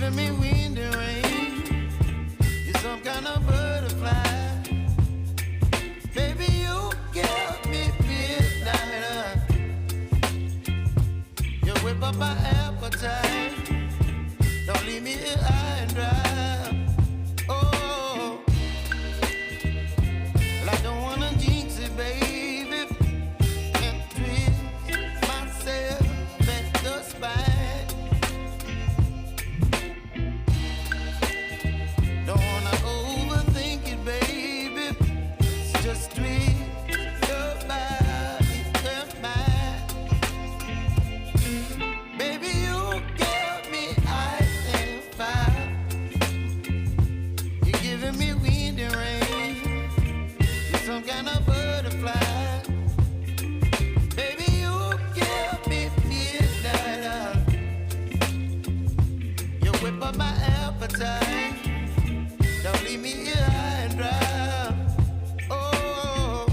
giving me wind and rain. You're some kind of butterfly. Baby, you give me midnight. You whip up my appetite. Don't leave me here high and dry. Oh, well, I don't wanna jinx it, baby, and twist myself at the spine. Don't wanna overthink it, baby. It's just twist your body and mine. Baby, you give me ice and fire. You're giving me wind and rain. You're some kind of butterfly. Baby, you give me midnight. You whip up my appetite. Don't leave me here high and dry. Oh,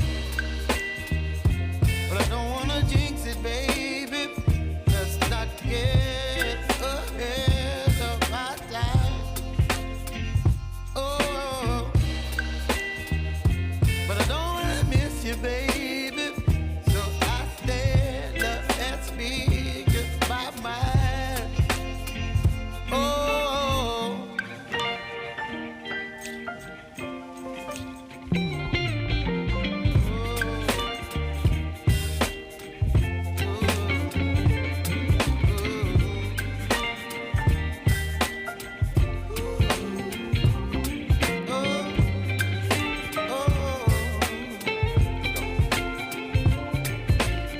well, I don't wanna jinx it, baby. Let's not get ahead of my time. Oh, but I don't wanna miss you, baby. So I stand up and speak my mind. Oh.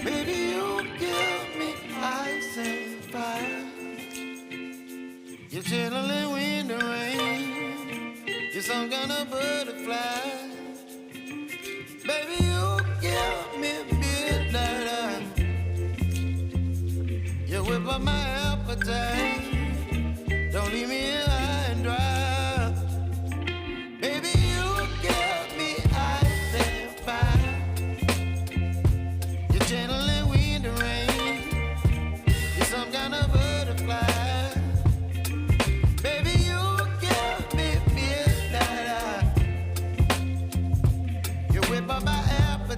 Baby, you give me ice and fire. You're chilling in wind and rain. You're some kind of butterfly.